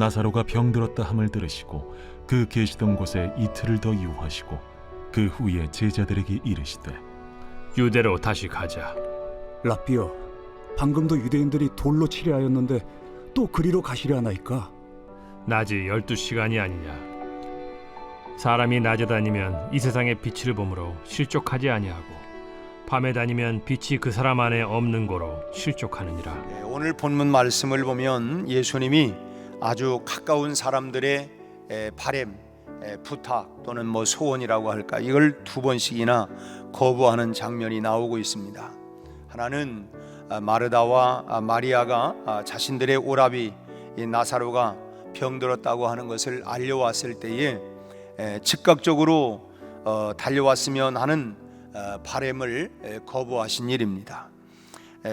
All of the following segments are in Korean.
나사로가 병들었다 함을 들으시고 그 계시던 곳에 이틀을 더 유하시고 그 후에 제자들에게 이르시되 유대로 다시 가자. 랍비여, 방금도 유대인들이 돌로 치려 하였는데 또 그리로 가시려 하나이까? 낮이 12시간이 아니냐. 사람이 낮에 다니면 이 세상의 빛을 보므로 실족하지 아니하고 밤에 다니면 빛이 그 사람 안에 없는 고로 실족하느니라. 오늘 본문 말씀을 보면 예수님이 아주 가까운 사람들의 바램, 부탁 또는 소원이라고 할까, 이걸 두 번씩이나 거부하는 장면이 나오고 있습니다. 하나는 마르다와 마리아가 자신들의 오라비 나사로가 병들었다고 하는 것을 알려왔을 때에 즉각적으로 달려왔으면 하는 바램을 거부하신 일입니다.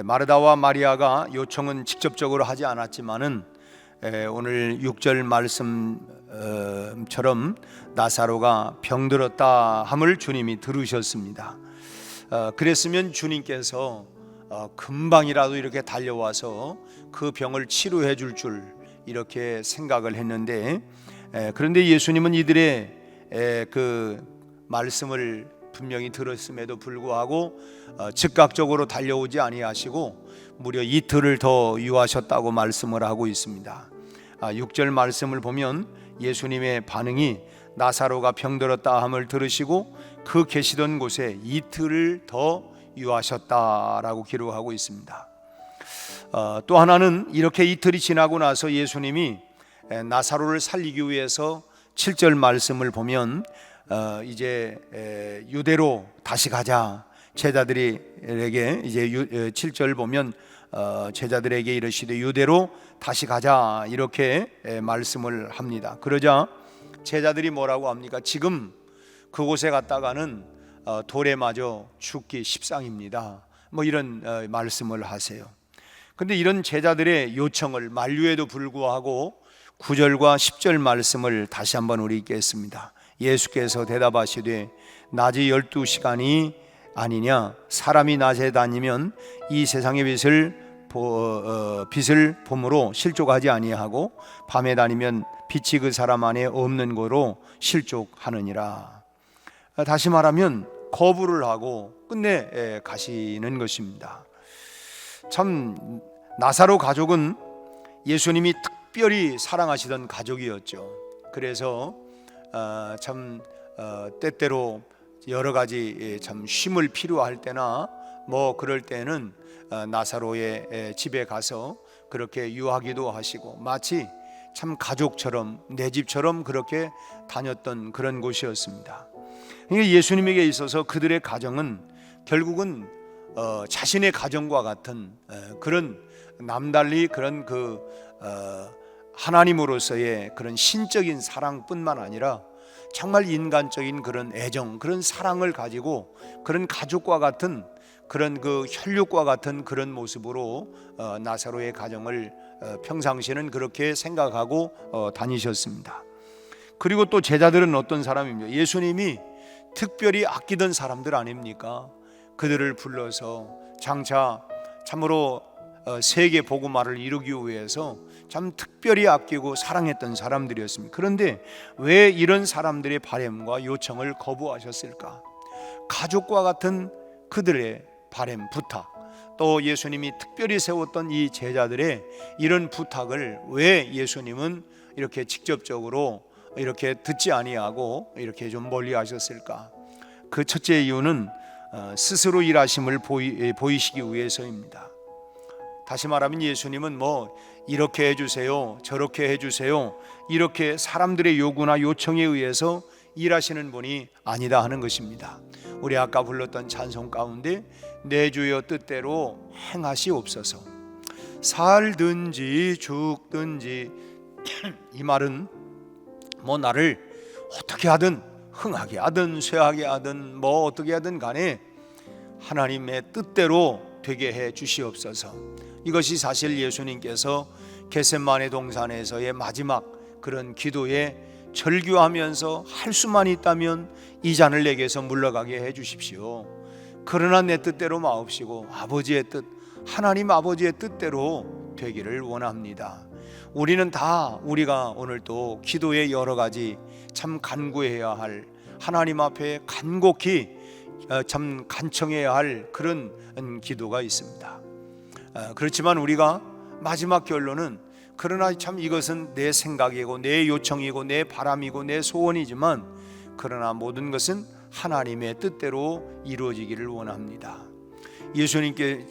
마르다와 마리아가 요청은 직접적으로 하지 않았지만은 오늘 6절 말씀처럼 나사로가 병들었다 함을 주님이 들으셨습니다. 그랬으면 주님께서 금방이라도 이렇게 달려와서 그 병을 치료해 줄 줄 이렇게 생각을 했는데, 그런데 예수님은 이들의 그 말씀을 분명히 들었음에도 불구하고 즉각적으로 달려오지 아니하시고 무려 이틀을 더 유하셨다고 말씀을 하고 있습니다. 6절 말씀을 보면 예수님의 반응이 나사로가 병들었다 함을 들으시고 그 계시던 곳에 이틀을 더 유하셨다라고 기록하고 있습니다. 또 하나는 이렇게 이틀이 지나고 나서 예수님이 나사로를 살리기 위해서 7절 말씀을 보면 이제 유대로 다시 가자. 제자들에게 이제 7절 보면 제자들에게 이르시되 유대로 다시 가자 이렇게 말씀을 합니다. 그러자 제자들이 뭐라고 합니까? 지금 그곳에 갔다가는 돌에 맞아 죽기 십상입니다. 이런 말씀을 하세요. 근데 이런 제자들의 요청을 만류에도 불구하고 9절과 10절 말씀을 다시 한번 우리 있겠습니다. 예수께서 대답하시되 낮이 12시간이 아니냐. 사람이 낮에 다니면 이 세상의 빛을 봄으로 실족하지 아니하고 밤에 다니면 빛이 그 사람 안에 없는 거로 실족하느니라. 다시 말하면 거부를 하고 끝내 가시는 것입니다. 참 나사로 가족은 예수님이 특별히 사랑하시던 가족이었죠. 그래서 참 때때로 여러 가지 참 쉼을 필요할 때나 그럴 때는 나사로의 집에 가서 그렇게 유하기도 하시고 마치 참 가족처럼 내 집처럼 그렇게 다녔던 그런 곳이었습니다. 예수님에게 있어서 그들의 가정은 결국은 자신의 가정과 같은 그런 남달리 그런 하나님으로서의 그런 신적인 사랑뿐만 아니라 정말 인간적인 그런 애정, 그런 사랑을 가지고 그런 가족과 같은 그런 혈육과 같은 그런 모습으로 나사로의 가정을 평상시에는 그렇게 생각하고 다니셨습니다. 그리고 또 제자들은 어떤 사람입니까? 예수님이 특별히 아끼던 사람들 아닙니까? 그들을 불러서 장차 참으로 세계 복음화를 이루기 위해서 참 특별히 아끼고 사랑했던 사람들이었습니다. 그런데 왜 이런 사람들의 바램과 요청을 거부하셨을까? 가족과 같은 그들의 바램, 부탁, 또 예수님이 특별히 세웠던 이 제자들의 이런 부탁을 왜 예수님은 이렇게 직접적으로 이렇게 듣지 아니하고 이렇게 좀 멀리 하셨을까? 그 첫째 이유는 스스로 일하심을 보이시기 위해서입니다. 다시 말하면 예수님은 이렇게 해주세요, 저렇게 해주세요, 이렇게 사람들의 요구나 요청에 의해서 일하시는 분이 아니다 하는 것입니다. 우리 아까 불렀던 찬송 가운데 내 주여 뜻대로 행하시옵소서. 살든지 죽든지 이 말은 나를 어떻게 하든 흥하게 하든 쇠하게 하든 어떻게 하든 간에 하나님의 뜻대로 되게 해 주시옵소서. 이것이 사실 예수님께서 겟세마네 동산에서의 마지막 그런 기도에 절규하면서 할 수만 있다면 이 잔을 내게서 물러가게 해 주십시오. 그러나 내 뜻대로 마옵시고 아버지의 뜻, 하나님 아버지의 뜻대로 되기를 원합니다. 우리는 다 우리가 오늘 또 기도에 여러 가지 참 간구해야 할, 하나님 앞에 간곡히 참 간청해야 할 그런 기도가 있습니다. 그렇지만 우리가 마지막 결론은, 그러나 참 이것은 내 생각이고 내 요청이고 내 바람이고 내 소원이지만, 그러나 모든 것은 하나님의 뜻대로 이루어지기를 원합니다. 예수님께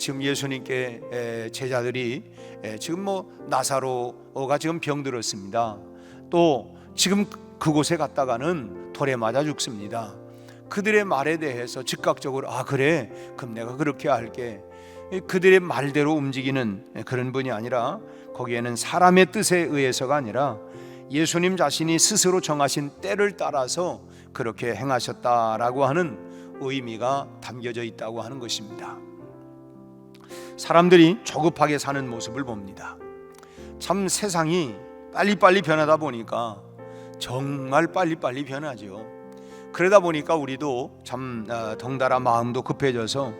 제자들이 지금 뭐 나사로가 지금 병들었습니다. 또 지금 그곳에 갔다가는 돌에 맞아 죽습니다. 그들의 말에 대해서 즉각적으로 그래, 그럼 내가 그렇게 할게, 그들의 말대로 움직이는 그런 분이 아니라, 거기에는 사람의 뜻에 의해서가 아니라 예수님 자신이 스스로 정하신 때를 따라서 그렇게 행하셨다라고 하는 의미가 담겨져 있다고 하는 것입니다. 사람들이 조급하게 사는 모습을 봅니다. 참 세상이 빨리빨리 변하다 보니까 정말 빨리빨리 변하죠. 그러다 보니까 우리도 참 덩달아 마음도 급해져서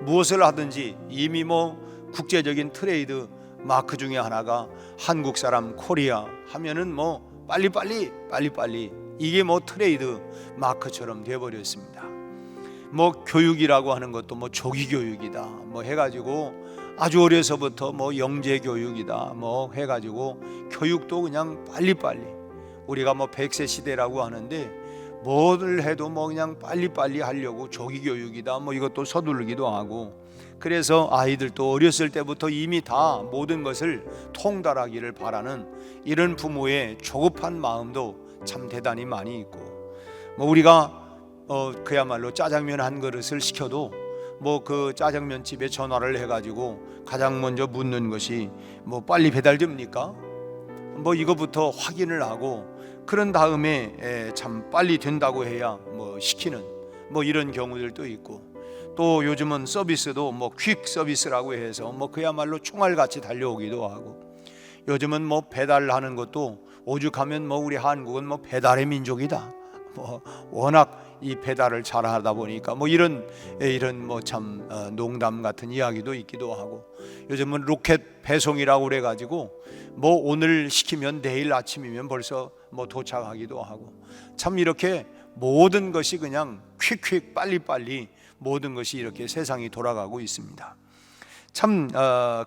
무엇을 하든지, 이미 뭐 국제적인 트레이드 마크 중에 하나가 한국 사람 코리아 하면은 뭐 빨리빨리 이게 뭐 트레이드 마크처럼 되어버렸습니다. 뭐 교육이라고 하는 것도 뭐 조기 교육이다 뭐 해가지고, 아주 어려서부터 뭐 영재 교육이다 뭐 해가지고 교육도 그냥 빨리빨리, 우리가 뭐 100세 시대라고 하는데 뭐를 해도 뭐 그냥 빨리빨리 하려고 조기 교육이다 뭐 이것도 서두르기도 하고, 그래서 아이들도 어렸을 때부터 이미 다 모든 것을 통달하기를 바라는 이런 부모의 조급한 마음도 참 대단히 많이 있고, 뭐 우리가 그야말로 짜장면 한 그릇을 시켜도 뭐 그 짜장면 집에 전화를 해가지고 가장 먼저 묻는 것이 뭐 빨리 배달됩니까? 뭐 이거부터 확인을 하고, 그런 다음에 참 빨리 된다고 해야 뭐 시키는 뭐 이런 경우들도 있고, 또 요즘은 서비스도 뭐 퀵 서비스라고 해서 뭐 그야말로 총알같이 달려오기도 하고, 요즘은 뭐 배달하는 것도 오죽하면 뭐 우리 한국은 뭐 배달의 민족이다, 뭐 워낙 이 배달을 잘하다 보니까 뭐 이런 뭐 참 농담 같은 이야기도 있기도 하고, 요즘은 로켓 배송이라고 그래가지고 뭐 오늘 시키면 내일 아침이면 벌써 뭐 도착하기도 하고, 참 이렇게 모든 것이 그냥 퀵 빨리빨리 모든 것이 이렇게 세상이 돌아가고 있습니다. 참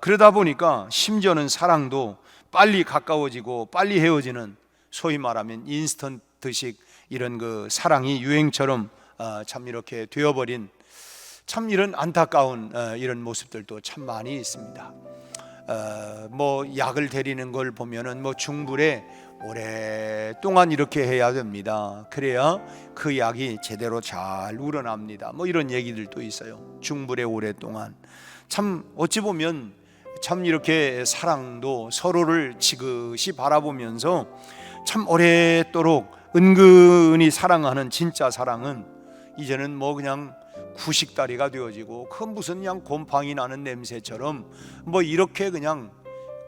그러다 보니까 심지어는 사랑도 빨리 가까워지고 빨리 헤어지는, 소위 말하면 인스턴트식 이런 그 사랑이 유행처럼 참 이렇게 되어버린, 참 이런 안타까운 이런 모습들도 참 많이 있습니다. 뭐 약을 데리는 걸 보면은 뭐 중불에 오랫동안 이렇게 해야 됩니다. 그래야 그 약이 제대로 잘 우러납니다. 뭐 이런 얘기들도 있어요. 중불에 오랫동안. 참 어찌 보면 참 이렇게 사랑도 서로를 지그시 바라보면서 참 오랫도록 은근히 사랑하는 진짜 사랑은 이제는 뭐 그냥 구식다리가 되어지고, 그 무슨 그냥 곰팡이 나는 냄새처럼 뭐 이렇게 그냥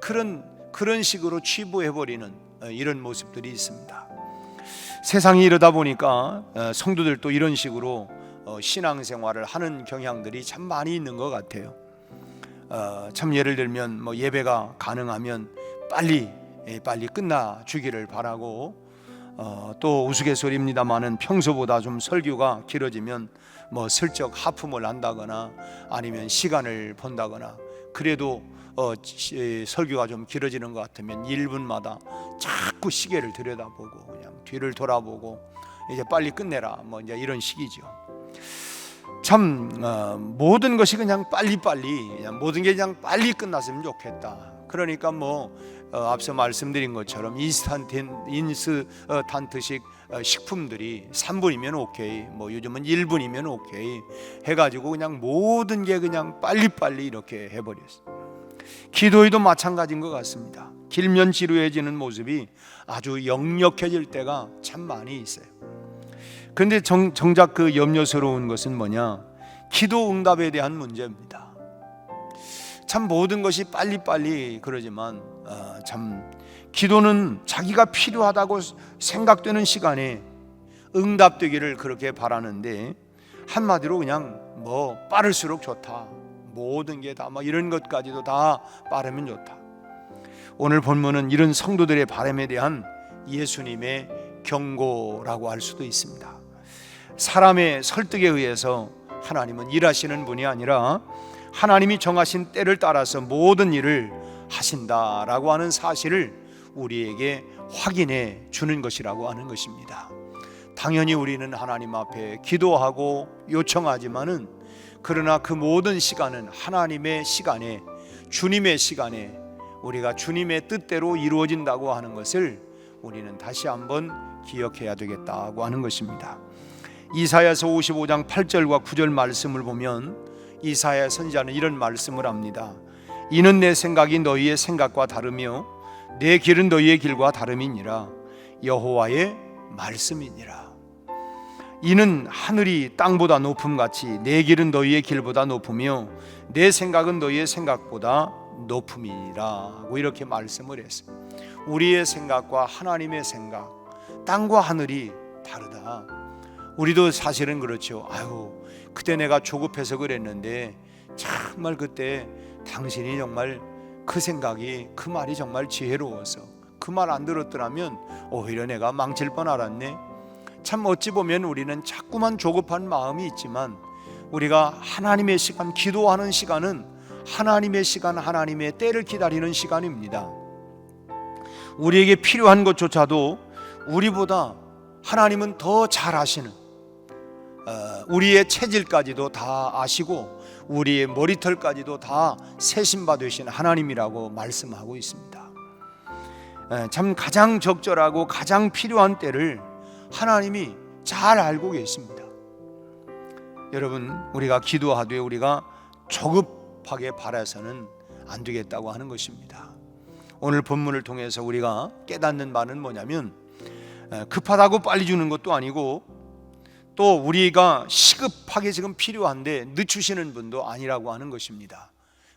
그런 식으로 취부해버리는 이런 모습들이 있습니다. 세상이 이러다 보니까 성도들도 이런 식으로 신앙생활을 하는 경향들이 참 많이 있는 것 같아요. 참 예를 들면 뭐 예배가 가능하면 빨리 끝나 주기를 바라고, 또 우스갯소리입니다만은 평소보다 좀 설교가 길어지면 뭐 슬쩍 하품을 한다거나 아니면 시간을 본다거나, 그래도 설교가 좀 길어지는 것 같으면 1분마다 자꾸 시계를 들여다보고 그냥 뒤를 돌아보고 이제 빨리 끝내라 뭐 이제 이런 식이죠. 참 모든 것이 그냥 빨리빨리, 모든 게 그냥 빨리 끝났으면 좋겠다. 그러니까 뭐 앞서 말씀드린 것처럼 인스턴트식 식품들이 3분이면 오케이, 뭐 요즘은 1분이면 오케이 해가지고 그냥 모든 게 그냥 빨리빨리 이렇게 해버렸어요. 기도에도 마찬가지인 것 같습니다. 길면 지루해지는 모습이 아주 역력해질 때가 참 많이 있어요. 그런데 정작 그 염려스러운 것은 뭐냐, 기도 응답에 대한 문제입니다. 참 모든 것이 빨리빨리 그러지만 참 기도는 자기가 필요하다고 생각되는 시간에 응답되기를 그렇게 바라는데, 한마디로 그냥 뭐 빠를수록 좋다, 모든 게 다 뭐 이런 것까지도 다 빠르면 좋다. 오늘 본문은 이런 성도들의 바람에 대한 예수님의 경고라고 할 수도 있습니다. 사람의 설득에 의해서 하나님은 일하시는 분이 아니라 하나님이 정하신 때를 따라서 모든 일을 하신다라고 하는 사실을 우리에게 확인해 주는 것이라고 하는 것입니다. 당연히 우리는 하나님 앞에 기도하고 요청하지만은 그러나 그 모든 시간은 하나님의 시간에, 주님의 시간에 우리가 주님의 뜻대로 이루어진다고 하는 것을 우리는 다시 한번 기억해야 되겠다고 하는 것입니다. 이사야서 55장 8절과 9절 말씀을 보면 이사야 선지자는 이런 말씀을 합니다. 이는 내 생각이 너희의 생각과 다르며 내 길은 너희의 길과 다름이니라. 여호와의 말씀이니라. 이는 하늘이 땅보다 높음같이 내 길은 너희의 길보다 높으며 내 생각은 너희의 생각보다 높음이라고 이렇게 말씀을 했어요. 우리의 생각과 하나님의 생각, 땅과 하늘이 다르다. 우리도 사실은 그렇죠. 아유, 그때 내가 조급해서 그랬는데 정말 그때 당신이 정말 그 생각이, 그 말이 정말 지혜로워서 그 말 안 들었더라면 오히려 내가 망칠 뻔 알았네. 참 어찌 보면 우리는 자꾸만 조급한 마음이 있지만 우리가 하나님의 시간, 기도하는 시간은 하나님의 시간, 하나님의 때를 기다리는 시간입니다. 우리에게 필요한 것조차도 우리보다 하나님은 더 잘 아시는, 우리의 체질까지도 다 아시고 우리의 머리털까지도 다 세심바 되신 하나님이라고 말씀하고 있습니다. 참 가장 적절하고 가장 필요한 때를 하나님이 잘 알고 계십니다. 여러분, 우리가 기도하되 우리가 조급하게 바라서는 안 되겠다고 하는 것입니다. 오늘 본문을 통해서 우리가 깨닫는 바는 뭐냐면 급하다고 빨리 주는 것도 아니고 또 우리가 시급하게 지금 필요한데 늦추시는 분도 아니라고 하는 것입니다.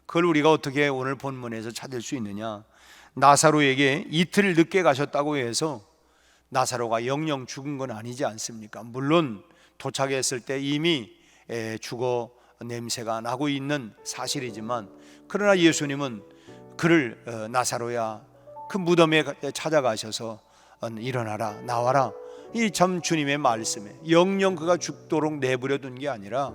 그걸 우리가 어떻게 오늘 본문에서 찾을 수 있느냐? 나사로에게 이틀 늦게 가셨다고 해서 나사로가 영영 죽은 건 아니지 않습니까? 물론 도착했을 때 이미 죽어 냄새가 나고 있는 사실이지만 그러나 예수님은 그를 나사로야 그 무덤에 찾아가셔서 일어나라, 나와라, 이 참 주님의 말씀에 영영 그가 죽도록 내버려 둔 게 아니라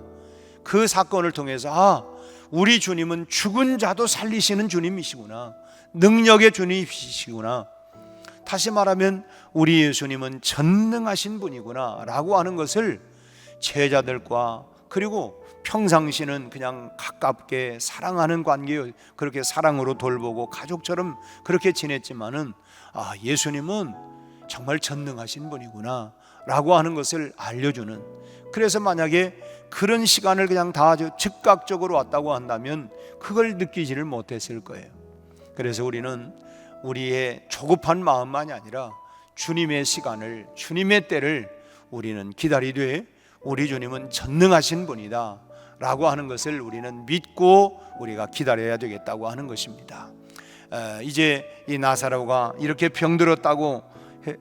그 사건을 통해서 우리 주님은 죽은 자도 살리시는 주님이시구나, 능력의 주님이시구나, 다시 말하면 우리 예수님은 전능하신 분이구나 라고 하는 것을 제자들과 그리고 평상시는 그냥 가깝게 사랑하는 관계, 그렇게 사랑으로 돌보고 가족처럼 그렇게 지냈지만은 예수님은 정말 전능하신 분이구나 라고 하는 것을 알려주는, 그래서 만약에 그런 시간을 그냥 다 즉각적으로 왔다고 한다면 그걸 느끼지를 못했을 거예요. 그래서 우리는 우리의 조급한 마음만이 아니라 주님의 시간을, 주님의 때를 우리는 기다리되 우리 주님은 전능하신 분이다 라고 하는 것을 우리는 믿고 우리가 기다려야 되겠다고 하는 것입니다. 이제 이 나사로가 이렇게 병들었다고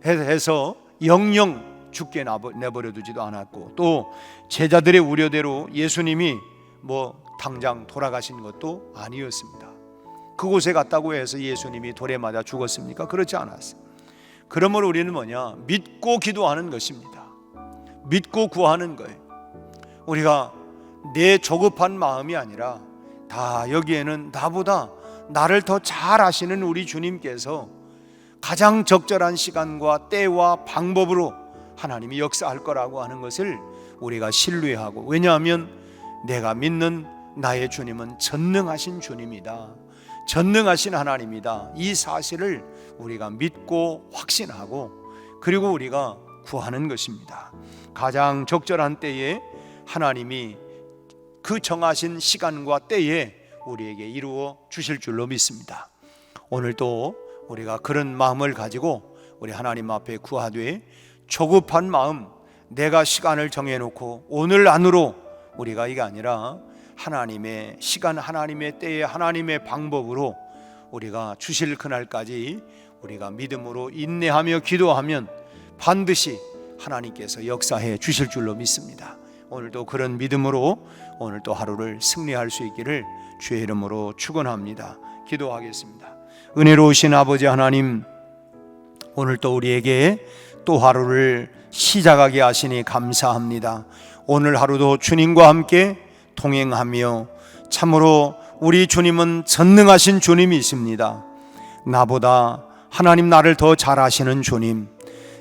해서 영영 죽게 내버려 두지도 않았고 또 제자들의 우려대로 예수님이 당장 돌아가신 것도 아니었습니다. 그곳에 갔다고 해서 예수님이 돌에 맞아 죽었습니까? 그렇지 않았어요. 그러므로 우리는 믿고 기도하는 것입니다. 믿고 구하는 거예요. 우리가 내 조급한 마음이 아니라 다 여기에는 나보다 나를 더 잘 아시는 우리 주님께서 가장 적절한 시간과 때와 방법으로 하나님이 역사할 거라고 하는 것을 우리가 신뢰하고, 왜냐하면 내가 믿는 나의 주님은 전능하신 주님이다, 전능하신 하나님이다, 이 사실을 우리가 믿고 확신하고 그리고 우리가 구하는 것입니다. 가장 적절한 때에 하나님이 그 정하신 시간과 때에 우리에게 이루어 주실 줄로 믿습니다. 오늘도 우리가 그런 마음을 가지고 우리 하나님 앞에 구하되 조급한 마음, 내가 시간을 정해놓고 오늘 안으로 우리가 이게 아니라 하나님의 시간, 하나님의 때에 하나님의 방법으로 우리가 주실 그날까지 우리가 믿음으로 인내하며 기도하면 반드시 하나님께서 역사해 주실 줄로 믿습니다. 오늘도 그런 믿음으로 오늘도 하루를 승리할 수 있기를 주의 이름으로 축원합니다. 기도하겠습니다. 은혜로우신 아버지 하나님, 오늘 또 우리에게 또 하루를 시작하게 하시니 감사합니다. 오늘 하루도 주님과 함께 동행하며 참으로 우리 주님은 전능하신 주님이십니다. 나보다 하나님 나를 더 잘 아시는 주님,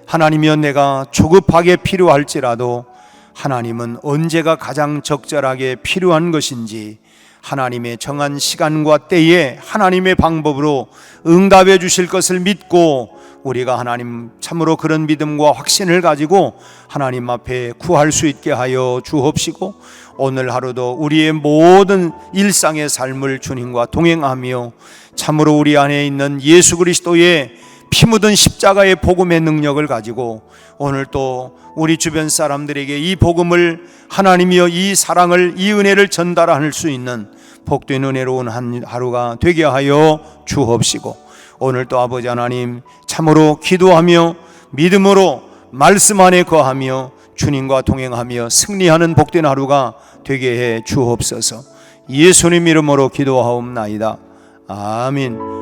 하나님이여 내가 조급하게 필요할지라도 하나님은 언제가 가장 적절하게 필요한 것인지 하나님의 정한 시간과 때에 하나님의 방법으로 응답해 주실 것을 믿고 우리가 하나님 참으로 그런 믿음과 확신을 가지고 하나님 앞에 구할 수 있게 하여 주옵시고, 오늘 하루도 우리의 모든 일상의 삶을 주님과 동행하며 참으로 우리 안에 있는 예수 그리스도의 피 묻은 십자가의 복음의 능력을 가지고 오늘 또 우리 주변 사람들에게 이 복음을, 하나님이여 이 사랑을, 이 은혜를 전달할 수 있는 복된 은혜로운 한 하루가 되게 하여 주옵시고, 오늘 또 아버지 하나님 참으로 기도하며 믿음으로 말씀 안에 거하며 주님과 동행하며 승리하는 복된 하루가 되게 해 주옵소서. 예수님 이름으로 기도하옵나이다. 아멘.